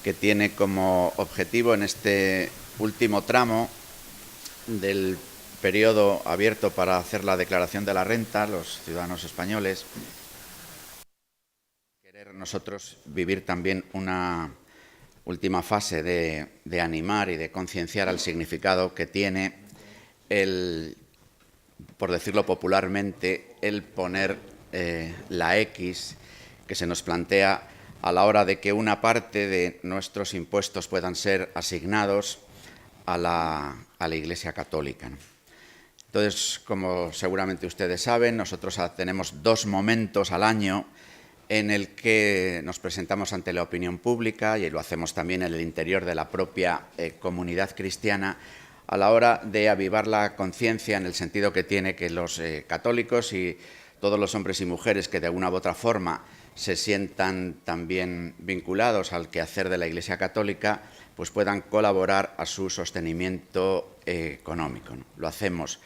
que tiene como objetivo en este último tramo del periodo abierto para hacer la declaración de la renta, los ciudadanos españoles, querer nosotros vivir también una última fase de animar y de concienciar al significado que tiene el, por decirlo popularmente, el poner la X que se nos plantea a la hora de que una parte de nuestros impuestos puedan ser asignados a la Iglesia Católica, ¿no? Entonces, como seguramente ustedes saben, nosotros tenemos 2 momentos al año en el que nos presentamos ante la opinión pública, y lo hacemos también en el interior de la propia comunidad cristiana, a la hora de avivar la conciencia en el sentido que tiene que los católicos y todos los hombres y mujeres que de alguna u otra forma se sientan también vinculados al quehacer de la Iglesia Católica, pues puedan colaborar a su sostenimiento económico, ¿no? Lo hacemos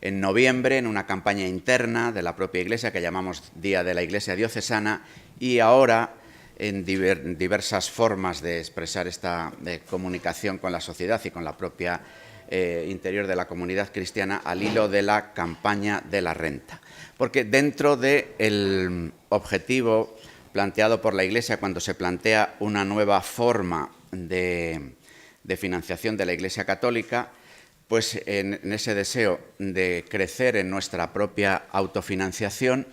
en noviembre en una campaña interna de la propia Iglesia que llamamos Día de la Iglesia Diocesana, y ahora en diversas formas de expresar esta comunicación con la sociedad y con la propia interior de la comunidad cristiana al hilo de la campaña de la renta. Porque dentro del objetivo planteado por la Iglesia cuando se plantea una nueva forma de financiación de la Iglesia Católica, pues en ese deseo de crecer en nuestra propia autofinanciación,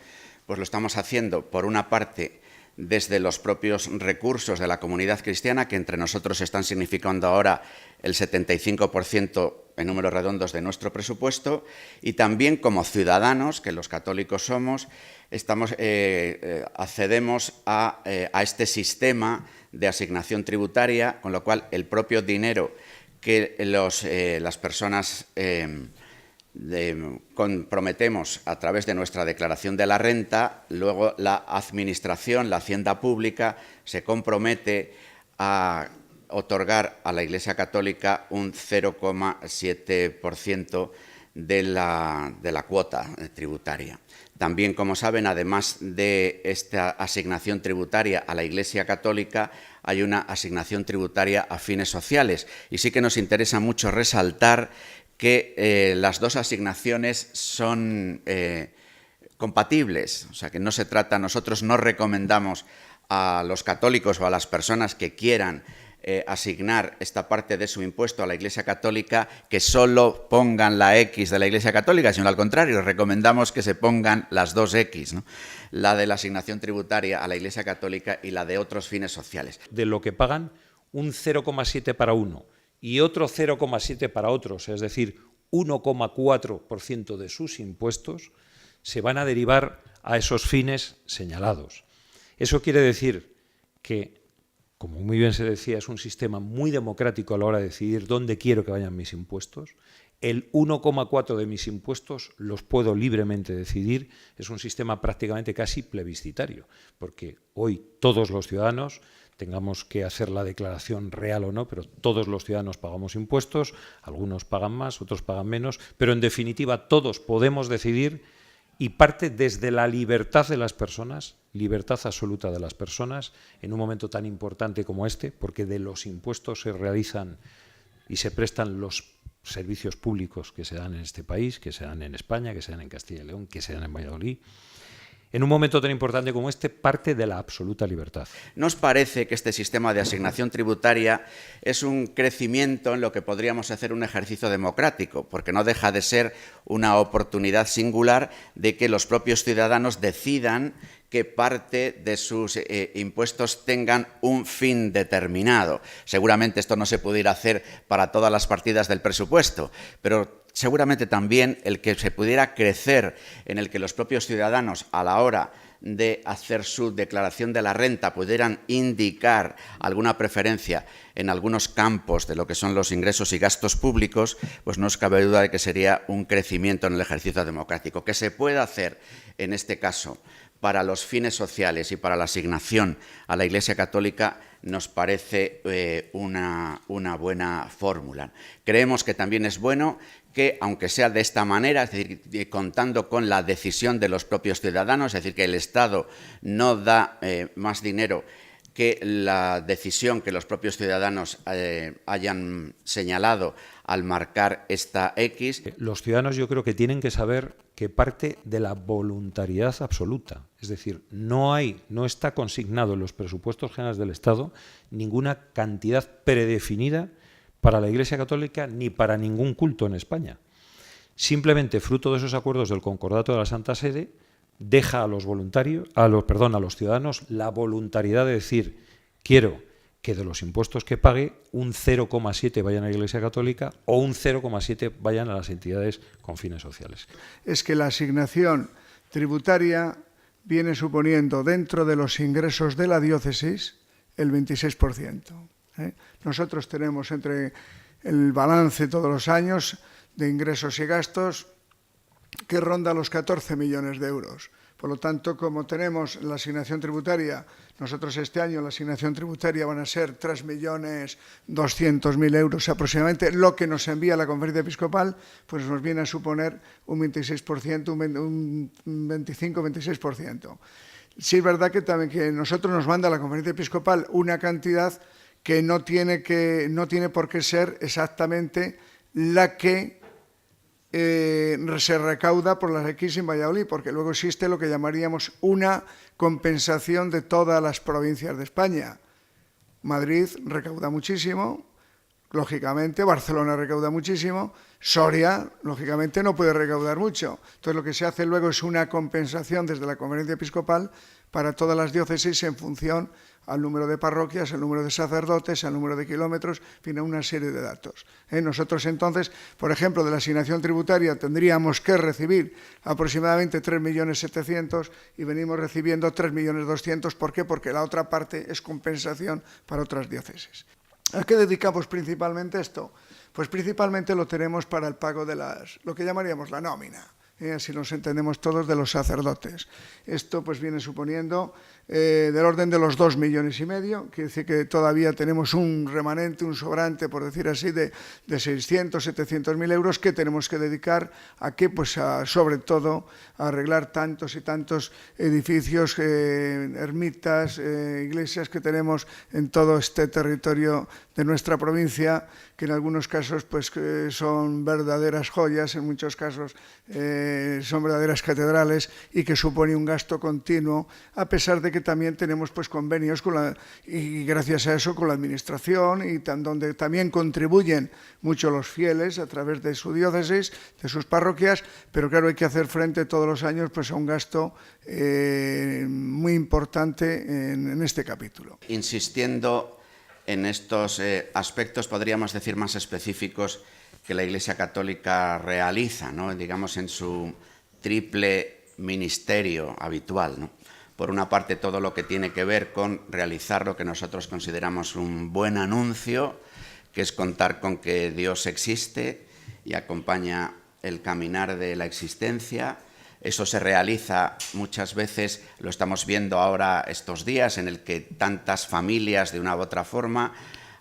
pues lo estamos haciendo, por una parte, desde los propios recursos de la comunidad cristiana, que entre nosotros están significando ahora el 75% en números redondos de nuestro presupuesto, y también como ciudadanos, que los católicos somos, accedemos a este sistema de asignación tributaria, con lo cual el propio dinero que las personas comprometemos a través de nuestra declaración de la renta, luego la administración, la hacienda pública, se compromete a otorgar a la Iglesia Católica un 0,7% de la cuota tributaria. También, como saben, además de esta asignación tributaria a la Iglesia Católica, hay una asignación tributaria a fines sociales. Y sí que nos interesa mucho resaltar que las 2 asignaciones son compatibles. O sea, que no se trata, nosotros no recomendamos a los católicos o a las personas que quieran asignar esta parte de su impuesto a la Iglesia Católica que solo pongan la X de la Iglesia Católica, sino al contrario, recomendamos que se pongan las 2 X, ¿no? La de la asignación tributaria a la Iglesia Católica y la de otros fines sociales. De lo que pagan, un 0,7 para uno y otro 0,7 para otros, es decir, 1,4% de sus impuestos se van a derivar a esos fines señalados. Eso quiere decir que, como muy bien se decía, es un sistema muy democrático a la hora de decidir dónde quiero que vayan mis impuestos. El 1,4 de mis impuestos los puedo libremente decidir. Es un sistema prácticamente casi plebiscitario, porque hoy todos los ciudadanos, tengamos que hacer la declaración real o no, pero todos los ciudadanos pagamos impuestos, algunos pagan más, otros pagan menos, pero en definitiva todos podemos decidir, y parte desde la libertad de las personas, libertad absoluta de las personas, en un momento tan importante como este, porque de los impuestos se realizan y se prestan los servicios públicos que se dan en este país, que se dan en España, que se dan en Castilla y León, que se dan en Valladolid. En un momento tan importante como este, parte de la absoluta libertad. ¿Nos parece que este sistema de asignación tributaria es un crecimiento en lo que podríamos hacer un ejercicio democrático? Porque no deja de ser una oportunidad singular de que los propios ciudadanos decidan que parte de sus impuestos tengan un fin determinado. Seguramente esto no se pudiera hacer para todas las partidas del presupuesto, pero seguramente también el que se pudiera crecer en el que los propios ciudadanos, a la hora de hacer su declaración de la renta, pudieran indicar alguna preferencia en algunos campos de lo que son los ingresos y gastos públicos, pues no os cabe duda de que sería un crecimiento en el ejercicio democrático. Que se pueda hacer, en este caso, para los fines sociales y para la asignación a la Iglesia Católica, nos parece una buena fórmula. Creemos que también es bueno que, aunque sea de esta manera, es decir, contando con la decisión de los propios ciudadanos, es decir, que el Estado no da más dinero que la decisión que los propios ciudadanos hayan señalado al marcar esta X. Los ciudadanos yo creo que tienen que saber que parte de la voluntariedad absoluta. Es decir, no está consignado en los presupuestos generales del Estado ninguna cantidad predefinida para la Iglesia Católica ni para ningún culto en España. Simplemente, fruto de esos acuerdos del Concordato de la Santa Sede, deja a los ciudadanos la voluntariedad de decir: quiero que de los impuestos que pague un 0,7 vayan a la Iglesia Católica o un 0,7 vayan a las entidades con fines sociales. Es que la asignación tributaria viene suponiendo dentro de los ingresos de la diócesis el 26%. Nosotros tenemos entre el balance todos los años de ingresos y gastos que ronda los 14 millones de euros. Por lo tanto, como tenemos la asignación tributaria, nosotros este año la asignación tributaria van a ser 3.200.000 euros aproximadamente, lo que nos envía la Conferencia Episcopal, pues nos viene a suponer un 26%, un 25-26%. Sí es verdad que también que nosotros nos manda la Conferencia Episcopal una cantidad que no tiene por qué ser exactamente la que se recauda por las X en Valladolid, porque luego existe lo que llamaríamos una compensación de todas las provincias de España. Madrid recauda muchísimo, lógicamente, Barcelona recauda muchísimo, Soria, lógicamente, no puede recaudar mucho. Entonces, lo que se hace luego es una compensación desde la Conferencia Episcopal para todas las diócesis en función al número de parroquias, al número de sacerdotes, al número de kilómetros, en fin, a una serie de datos. Nosotros entonces, por ejemplo, de la asignación tributaria tendríamos que recibir aproximadamente 3.700.000 y venimos recibiendo 3.200.000. ¿Por qué? Porque la otra parte es compensación para otras diócesis. ¿A qué dedicamos principalmente esto? Pues principalmente lo tenemos para el pago de lo que llamaríamos la nómina. Así nos entendemos todos, de los sacerdotes. Esto pues viene suponiendo del orden de los 2,5 millones, quiere decir que todavía tenemos un remanente, un sobrante, por decir así, de 600.000-700.000 euros que tenemos que dedicar a qué, pues sobre todo a arreglar tantos y tantos edificios, ermitas, iglesias que tenemos en todo este territorio de nuestra provincia, que en algunos casos pues son verdaderas joyas, en muchos casos son verdaderas catedrales, y que supone un gasto continuo, a pesar de que también tenemos pues convenios y gracias a eso con la administración, y donde también contribuyen mucho los fieles a través de su diócesis, de sus parroquias, pero claro, hay que hacer frente todos los años pues a un gasto muy importante en este capítulo. Insistiendo en estos aspectos, podríamos decir, más específicos que la Iglesia Católica realiza, ¿no? Digamos, en su triple ministerio habitual, ¿no? Por una parte, todo lo que tiene que ver con realizar lo que nosotros consideramos un buen anuncio, que es contar con que Dios existe y acompaña el caminar de la existencia. Eso se realiza muchas veces, lo estamos viendo ahora estos días, en el que tantas familias de una u otra forma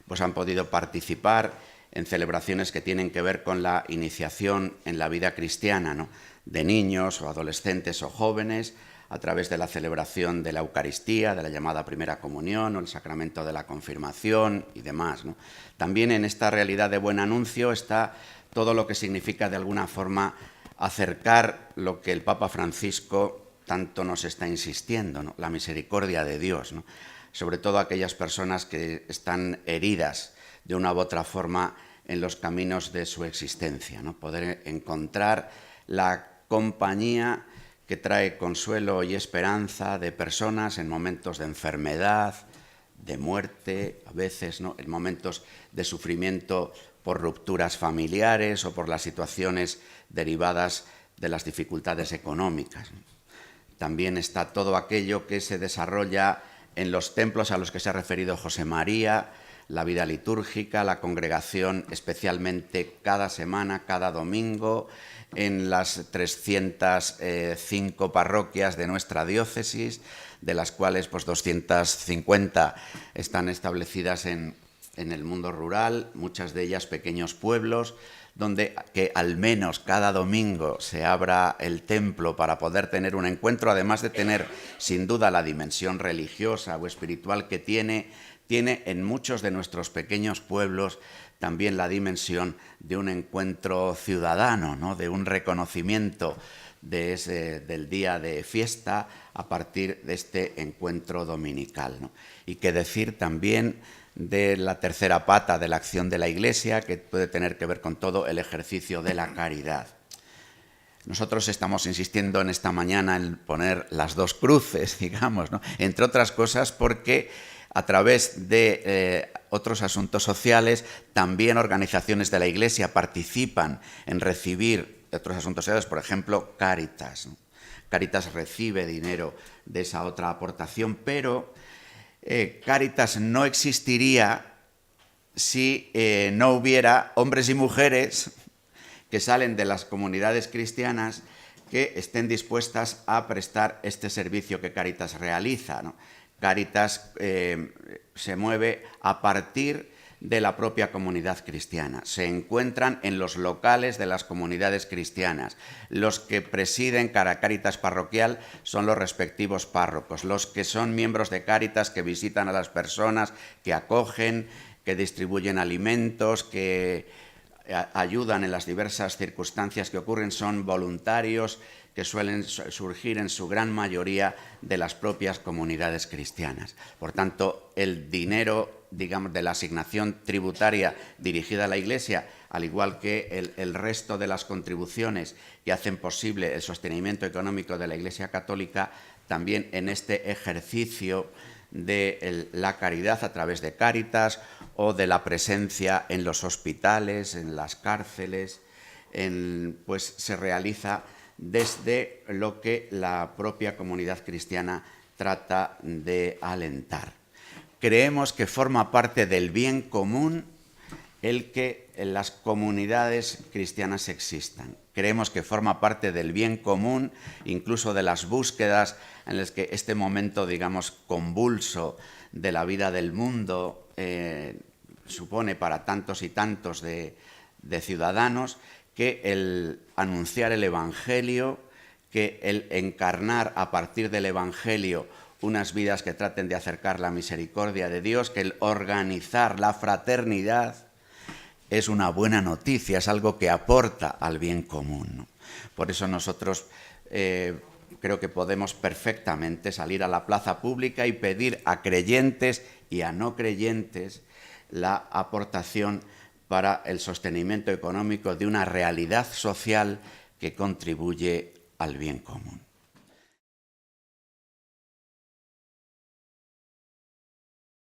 pues han podido participar en celebraciones que tienen que ver con la iniciación en la vida cristiana, ¿no? De niños o adolescentes o jóvenes, a través de la celebración de la Eucaristía, de la llamada Primera Comunión o el sacramento de la confirmación y demás, ¿no? También en esta realidad de buen anuncio está todo lo que significa de alguna forma acercar lo que el Papa Francisco tanto nos está insistiendo, ¿no? La misericordia de Dios, ¿no? Sobre todo aquellas personas que están heridas de una u otra forma en los caminos de su existencia, ¿no? Poder encontrar la compañía que trae consuelo y esperanza de personas en momentos de enfermedad, de muerte, a veces, ¿no? En momentos de sufrimiento por rupturas familiares o por las situaciones derivadas de las dificultades económicas. También está todo aquello que se desarrolla en los templos a los que se ha referido José María, la vida litúrgica, la congregación especialmente cada semana, cada domingo, en las 305 parroquias de nuestra diócesis, de las cuales pues 250 están establecidas en en el mundo rural, muchas de ellas pequeños pueblos, donde que al menos cada domingo se abra el templo para poder tener un encuentro, además de tener sin duda la dimensión religiosa o espiritual que tiene en muchos de nuestros pequeños pueblos también la dimensión de un encuentro ciudadano, ¿no? De un reconocimiento del día de fiesta a partir de este encuentro dominical, ¿no? Y qué decir también de la tercera pata de la acción de la Iglesia, que puede tener que ver con todo el ejercicio de la caridad. Nosotros estamos insistiendo en esta mañana en poner las dos cruces, digamos, ¿no? Entre otras cosas porque a través de otros asuntos sociales también organizaciones de la Iglesia participan en recibir otros asuntos sociales, por ejemplo, Cáritas, ¿no? Cáritas recibe dinero de esa otra aportación, pero Cáritas no existiría si no hubiera hombres y mujeres que salen de las comunidades cristianas que estén dispuestas a prestar este servicio que Cáritas realiza, ¿no? Cáritas se mueve a partir de la propia comunidad cristiana. Se encuentran en los locales de las comunidades cristianas. Los que presiden cada Cáritas parroquial son los respectivos párrocos. Los que son miembros de Cáritas que visitan a las personas, que acogen, que distribuyen alimentos, que ayudan en las diversas circunstancias que ocurren, son voluntarios que suelen surgir en su gran mayoría de las propias comunidades cristianas. Por tanto, el dinero, digamos, de la asignación tributaria dirigida a la Iglesia, al igual que el resto de las contribuciones que hacen posible el sostenimiento económico de la Iglesia Católica, también en este ejercicio de la caridad a través de Cáritas o de la presencia en los hospitales, en las cárceles, pues se realiza desde lo que la propia comunidad cristiana trata de alentar. Creemos que forma parte del bien común el que las comunidades cristianas existan. Creemos que forma parte del bien común, incluso de las búsquedas en las que este momento, digamos, convulso de la vida del mundo supone para tantos y tantos de ciudadanos, que el anunciar el Evangelio, que el encarnar a partir del Evangelio unas vidas que traten de acercar la misericordia de Dios, que el organizar la fraternidad es una buena noticia, es algo que aporta al bien común, ¿no? Por eso nosotros creo que podemos perfectamente salir a la plaza pública y pedir a creyentes y a no creyentes la aportación para el sostenimiento económico de una realidad social que contribuye al bien común.